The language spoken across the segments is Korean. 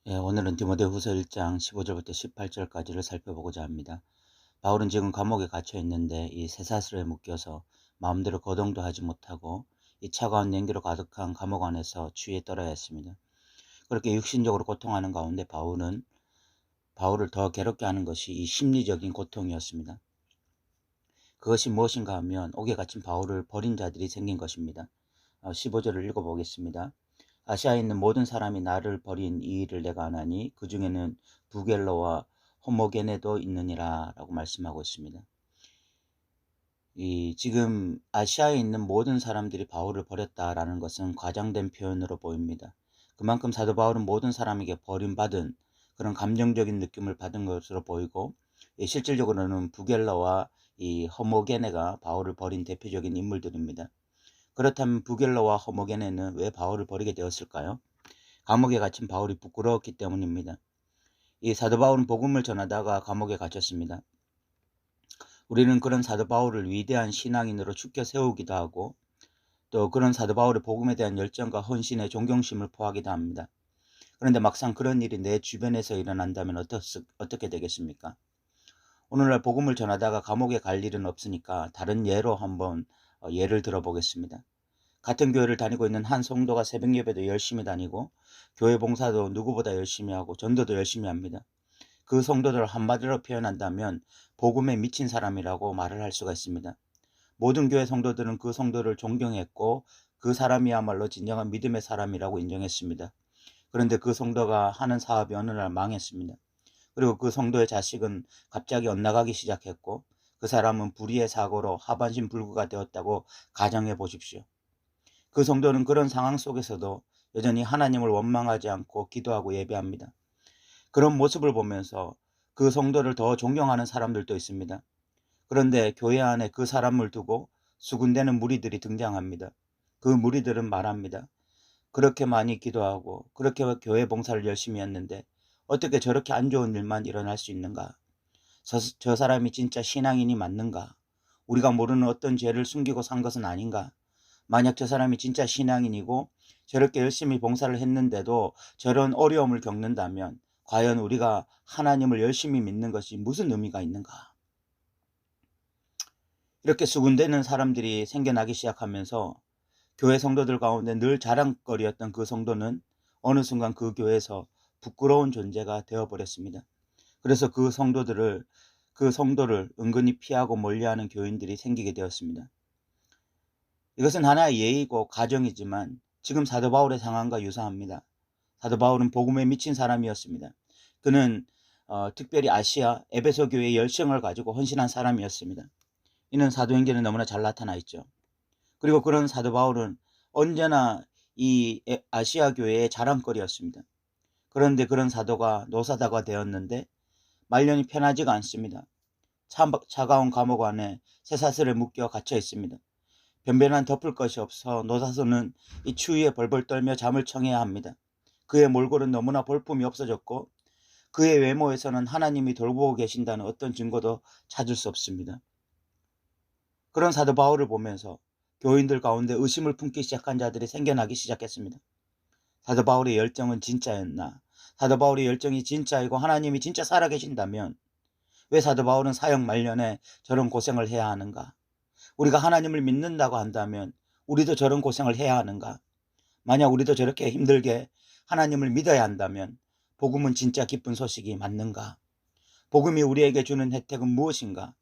오늘은 디모데후서 1장 15절부터 18절까지를 살펴보고자 합니다. 바울은 지금 감옥에 갇혀 있는데 이 쇠사슬에 묶여서 마음대로 거동도 하지 못하고 이 차가운 냉기로 가득한 감옥 안에서 추위에 떨어야 했습니다. 그렇게 육신적으로 고통하는 가운데 바울을 더 괴롭게 하는 것이 이 심리적인 고통이었습니다. 그것이 무엇인가 하면 옥에 갇힌 바울을 버린 자들이 생긴 것입니다. 15절을 읽어보겠습니다. 아시아에 있는 모든 사람이 나를 버린 이 일을 내가 아나니 그 중에는 부겔로와 호모게네도 있느니라 라고 말씀하고 있습니다. 지금 아시아에 있는 모든 사람들이 바울을 버렸다라는 것은 과장된 표현으로 보입니다. 그만큼 사도 바울은 모든 사람에게 버림받은 그런 감정적인 느낌을 받은 것으로 보이고, 실질적으로는 부겔로와 이 호모게네가 바울을 버린 대표적인 인물들입니다. 그렇다면 부겔로와 호모게네는 왜 바울을 버리게 되었을까요? 감옥에 갇힌 바울이 부끄러웠기 때문입니다. 이 사도 바울은 복음을 전하다가 감옥에 갇혔습니다. 우리는 그런 사도 바울을 위대한 신앙인으로 추켜 세우기도 하고, 또 그런 사도 바울의 복음에 대한 열정과 헌신에 존경심을 표하기도 합니다. 그런데 막상 그런 일이 내 주변에서 일어난다면 어떻게 되겠습니까? 오늘날 복음을 전하다가 감옥에 갈 일은 없으니까 다른 예로 한번 예를 들어보겠습니다. 같은 교회를 다니고 있는 한 성도가 새벽 예배도 열심히 다니고 교회 봉사도 누구보다 열심히 하고 전도도 열심히 합니다. 그 성도들을 한마디로 표현한다면 복음에 미친 사람이라고 말을 할 수가 있습니다. 모든 교회 성도들은 그 성도를 존경했고 그 사람이야말로 진정한 믿음의 사람이라고 인정했습니다. 그런데 그 성도가 하는 사업이 어느 날 망했습니다. 그리고 그 성도의 자식은 갑자기 엇나가기 시작했고 그 사람은 불의의 사고로 하반신 불구가 되었다고 가정해 보십시오. 그 성도는 그런 상황 속에서도 여전히 하나님을 원망하지 않고 기도하고 예배합니다. 그런 모습을 보면서 그 성도를 더 존경하는 사람들도 있습니다. 그런데 교회 안에 그 사람을 두고 수군대는 무리들이 등장합니다. 그 무리들은 말합니다. 그렇게 많이 기도하고 그렇게 교회 봉사를 열심히 했는데 어떻게 저렇게 안 좋은 일만 일어날 수 있는가? 저 사람이 진짜 신앙인이 맞는가? 우리가 모르는 어떤 죄를 숨기고 산 것은 아닌가? 만약 저 사람이 진짜 신앙인이고 저렇게 열심히 봉사를 했는데도 저런 어려움을 겪는다면 과연 우리가 하나님을 열심히 믿는 것이 무슨 의미가 있는가? 이렇게 수군대는 사람들이 생겨나기 시작하면서 교회 성도들 가운데 늘 자랑거리였던 그 성도는 어느 순간 그 교회에서 부끄러운 존재가 되어버렸습니다. 그래서 그 성도를 은근히 피하고 멀리하는 교인들이 생기게 되었습니다. 이것은 하나의 예의고 가정이지만 지금 사도 바울의 상황과 유사합니다. 사도 바울은 복음에 미친 사람이었습니다. 그는 특별히 아시아 에베소 교회의 열정을 가지고 헌신한 사람이었습니다. 이는 사도행전에 너무나 잘 나타나 있죠. 그리고 그런 사도 바울은 언제나 이 아시아 교회의 자랑거리였습니다. 그런데 그런 사도가 노사다가 되었는데 말년이 편하지가 않습니다. 차가운 감옥 안에 쇠사슬에 묶여 갇혀 있습니다. 변변한 덮을 것이 없어 노사도는 이 추위에 벌벌 떨며 잠을 청해야 합니다. 그의 몰골은 너무나 볼품이 없어졌고 그의 외모에서는 하나님이 돌보고 계신다는 어떤 증거도 찾을 수 없습니다. 그런 사도 바울을 보면서 교인들 가운데 의심을 품기 시작한 자들이 생겨나기 시작했습니다. 사도 바울의 열정은 진짜였나? 사도 바울의 열정이 진짜이고 하나님이 진짜 살아계신다면 왜 사도 바울은 사역 말년에 저런 고생을 해야 하는가? 우리가 하나님을 믿는다고 한다면 우리도 저런 고생을 해야 하는가? 만약 우리도 저렇게 힘들게 하나님을 믿어야 한다면 복음은 진짜 기쁜 소식이 맞는가? 복음이 우리에게 주는 혜택은 무엇인가?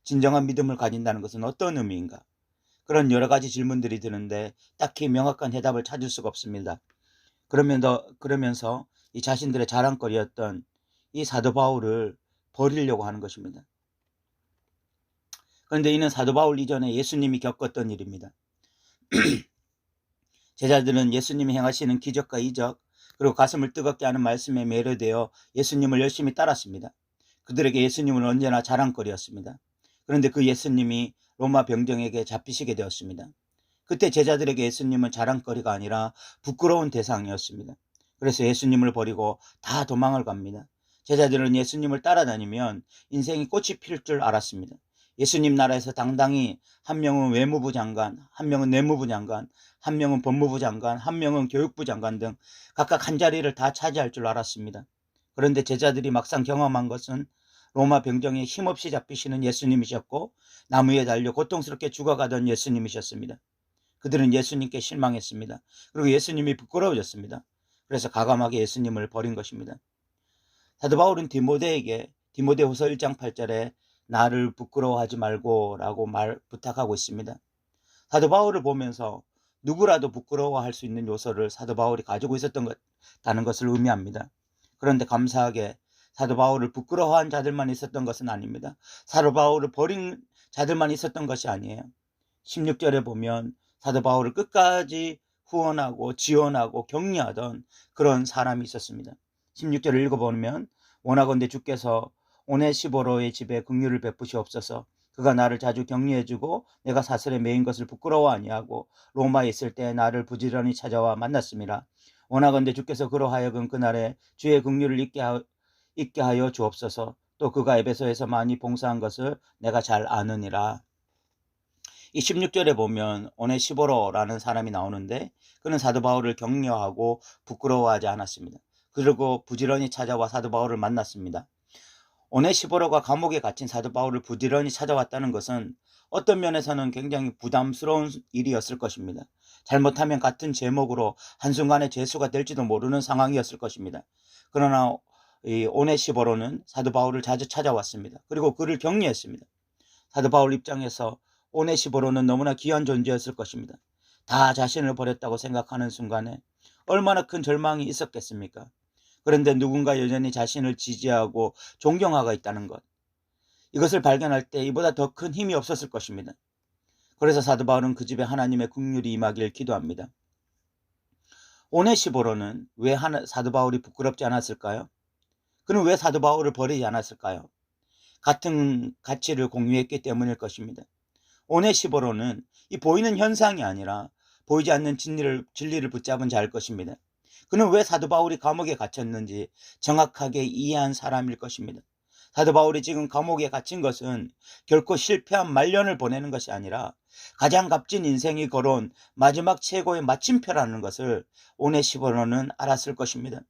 진정한 믿음을 가진다는 것은 어떤 의미인가? 그런 여러 가지 질문들이 드는데 딱히 명확한 해답을 찾을 수가 없습니다. 그러면서 이 자신들의 자랑거리였던 이 사도 바울을 버리려고 하는 것입니다. 그런데 이는 사도 바울 이전에 예수님이 겪었던 일입니다. 제자들은 예수님이 행하시는 기적과 이적 그리고 가슴을 뜨겁게 하는 말씀에 매료되어 예수님을 열심히 따랐습니다. 그들에게 예수님은 언제나 자랑거리였습니다. 그런데 그 예수님이 로마 병정에게 잡히시게 되었습니다. 그때 제자들에게 예수님은 자랑거리가 아니라 부끄러운 대상이었습니다. 그래서 예수님을 버리고 다 도망을 갑니다. 제자들은 예수님을 따라다니면 인생이 꽃이 필 줄 알았습니다. 예수님 나라에서 당당히 한 명은 외무부 장관, 한 명은 내무부 장관, 한 명은 법무부 장관, 한 명은 교육부 장관 등 각각 한 자리를 다 차지할 줄 알았습니다. 그런데 제자들이 막상 경험한 것은 로마 병정에 힘없이 잡히시는 예수님이셨고 나무에 달려 고통스럽게 죽어가던 예수님이셨습니다. 그들은 예수님께 실망했습니다. 그리고 예수님이 부끄러워졌습니다. 그래서 과감하게 예수님을 버린 것입니다. 사도 바울은 디모데후서 1장 8절에 나를 부끄러워하지 말고 라고 부탁하고 있습니다. 사도 바울을 보면서 누구라도 부끄러워할 수 있는 요소를 사도 바울이 가지고 있었다는 것을 의미합니다. 그런데 감사하게 사도 바울을 부끄러워한 자들만 있었던 것은 아닙니다. 사도 바울을 버린 자들만 있었던 것이 아니에요. 16절에 보면 사도 바울을 끝까지 후원하고 지원하고 격려하던 그런 사람이 있었습니다. 16절을 읽어보면 원하건대 주께서 오네시보로의 집에 긍휼을 베푸시옵소서. 그가 나를 자주 격려해주고 내가 사슬에 매인 것을 부끄러워 아니하고 로마에 있을 때 나를 부지런히 찾아와 만났습니다. 원하건대 주께서 그로 하여금 그날에 주의 긍휼을 잊게 하여 주옵소서. 또 그가 에베소에서 많이 봉사한 것을 내가 잘 아느니라. 이 16절에 보면 오네시보로라는 사람이 나오는데 그는 사도 바울을 격려하고 부끄러워하지 않았습니다. 그리고 부지런히 찾아와 사도 바울을 만났습니다. 오네시보로가 감옥에 갇힌 사도 바울을 부지런히 찾아왔다는 것은 어떤 면에서는 굉장히 부담스러운 일이었을 것입니다. 잘못하면 같은 제목으로 한순간에 죄수가 될지도 모르는 상황이었을 것입니다. 그러나 이 오네시보로는 사도 바울을 자주 찾아왔습니다. 그리고 그를 격려했습니다. 사도 바울 입장에서 오네시보로는 너무나 귀한 존재였을 것입니다. 다 자신을 버렸다고 생각하는 순간에 얼마나 큰 절망이 있었겠습니까? 그런데 누군가 여전히 자신을 지지하고 존경하고 있다는 것, 이것을 발견할 때 이보다 더 큰 힘이 없었을 것입니다. 그래서 사도 바울은 그 집에 하나님의 긍휼이 임하길 기도합니다. 오네시보로는 왜 사도 바울이 부끄럽지 않았을까요? 그는 왜 사도 바울을 버리지 않았을까요? 같은 가치를 공유했기 때문일 것입니다. 오네시보로는 이 보이는 현상이 아니라 보이지 않는 진리를 붙잡은 자일 것입니다. 그는 왜 사도 바울이 감옥에 갇혔는지 정확하게 이해한 사람일 것입니다. 사도 바울이 지금 감옥에 갇힌 것은 결코 실패한 말년을 보내는 것이 아니라 가장 값진 인생이 걸어온 마지막 최고의 마침표라는 것을 오네시보로는 알았을 것입니다.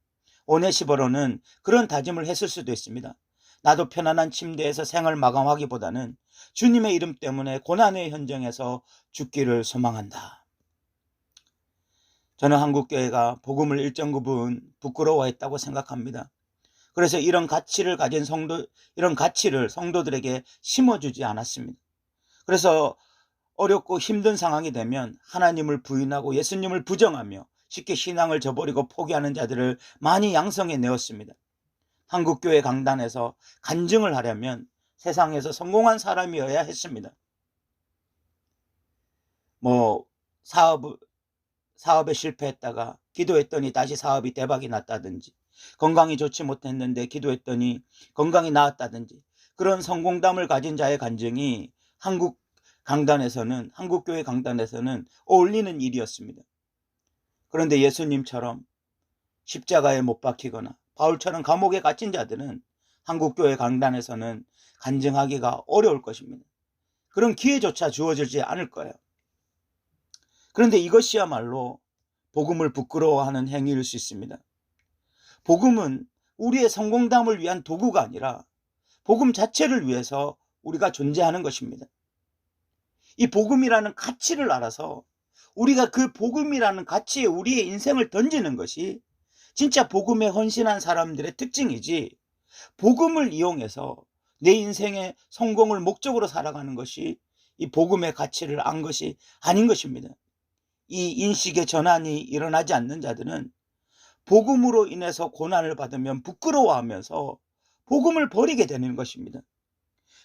오네시보로는 그런 다짐을 했을 수도 있습니다. 나도 편안한 침대에서 생을 마감하기보다는 주님의 이름 때문에 고난의 현장에서 죽기를 소망한다. 저는 한국교회가 복음을 일정 부분 부끄러워했다고 생각합니다. 그래서 이런 가치를 성도들에게 심어주지 않았습니다. 그래서 어렵고 힘든 상황이 되면 하나님을 부인하고 예수님을 부정하며 쉽게 신앙을 저버리고 포기하는 자들을 많이 양성해 내었습니다. 한국교회 강단에서 간증을 하려면 세상에서 성공한 사람이어야 했습니다. 사업에 실패했다가 기도했더니 다시 사업이 대박이 났다든지, 건강이 좋지 못했는데 기도했더니 건강이 나았다든지, 그런 성공담을 가진 자의 간증이 한국교회 강단에서는 어울리는 일이었습니다. 그런데 예수님처럼 십자가에 못 박히거나 바울처럼 감옥에 갇힌 자들은 한국교회 강단에서는 간증하기가 어려울 것입니다. 그런 기회조차 주어지지 않을 거예요. 그런데 이것이야말로 복음을 부끄러워하는 행위일 수 있습니다. 복음은 우리의 성공담을 위한 도구가 아니라 복음 자체를 위해서 우리가 존재하는 것입니다. 이 복음이라는 가치를 알아서 우리가 그 복음이라는 가치에 우리의 인생을 던지는 것이 진짜 복음에 헌신한 사람들의 특징이지, 복음을 이용해서 내 인생의 성공을 목적으로 살아가는 것이 이 복음의 가치를 안 것이 아닌 것입니다. 이 인식의 전환이 일어나지 않는 자들은 복음으로 인해서 고난을 받으면 부끄러워하면서 복음을 버리게 되는 것입니다.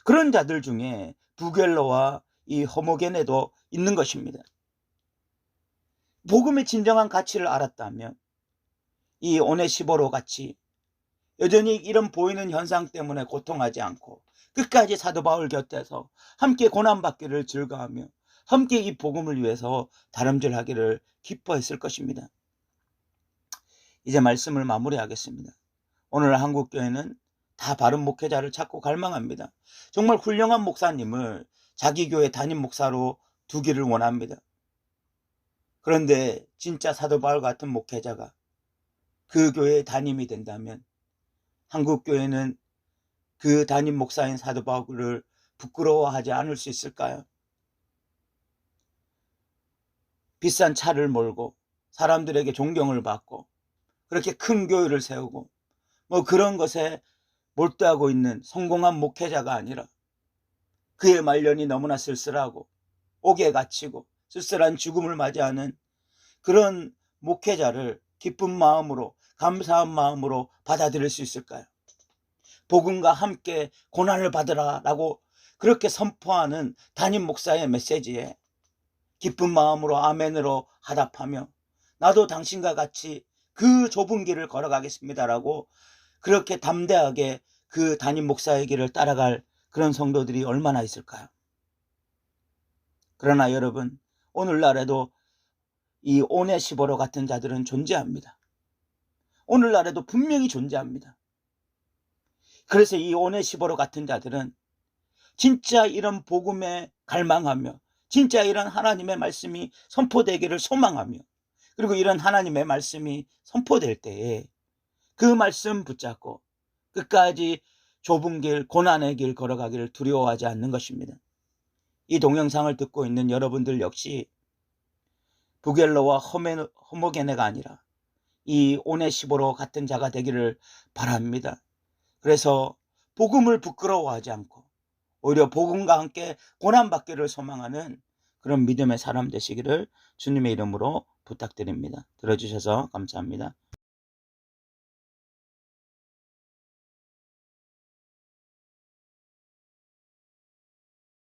그런 자들 중에 부겔러와 이 허모게네도 있는 것입니다. 복음의 진정한 가치를 알았다면 이 오네시보로 같이 여전히 이런 보이는 현상 때문에 고통하지 않고 끝까지 사도 바울 곁에서 함께 고난받기를 즐거워하며 함께 이 복음을 위해서 다름질하기를 기뻐했을 것입니다. 이제 말씀을 마무리하겠습니다. 오늘 한국교회는 다 바른 목회자를 찾고 갈망합니다. 정말 훌륭한 목사님을 자기 교회 담임 목사로 두기를 원합니다. 그런데 진짜 사도 바울 같은 목회자가 그 교회의 담임이 된다면 한국 교회는 그 담임 목사인 사도 바울을 부끄러워하지 않을 수 있을까요? 비싼 차를 몰고 사람들에게 존경을 받고 그렇게 큰 교회를 세우고 뭐 그런 것에 몰두하고 있는 성공한 목회자가 아니라 그의 말년이 너무나 쓸쓸하고 옥에 갇히고 쓸쓸한 죽음을 맞이하는 그런 목회자를 기쁜 마음으로 감사한 마음으로 받아들일 수 있을까요? 복음과 함께 고난을 받으라 라고 그렇게 선포하는 담임 목사의 메시지에 기쁜 마음으로 아멘으로 화답하며 나도 당신과 같이 그 좁은 길을 걸어가겠습니다라고 그렇게 담대하게 그 담임 목사의 길을 따라갈 그런 성도들이 얼마나 있을까요? 그러나 여러분, 오늘날에도 이 오네시보로 같은 자들은 존재합니다. 오늘날에도 분명히 존재합니다. 그래서 이 오네시보로 같은 자들은 진짜 이런 복음에 갈망하며 진짜 이런 하나님의 말씀이 선포되기를 소망하며 그리고 이런 하나님의 말씀이 선포될 때에 그 말씀 붙잡고 끝까지 좁은 길, 고난의 길 걸어가기를 두려워하지 않는 것입니다. 이 동영상을 듣고 있는 여러분들 역시 부겔로와 호모게네가 아니라 이 오네시보로 같은 자가 되기를 바랍니다. 그래서 복음을 부끄러워하지 않고 오히려 복음과 함께 고난받기를 소망하는 그런 믿음의 사람 되시기를 주님의 이름으로 부탁드립니다. 들어주셔서 감사합니다.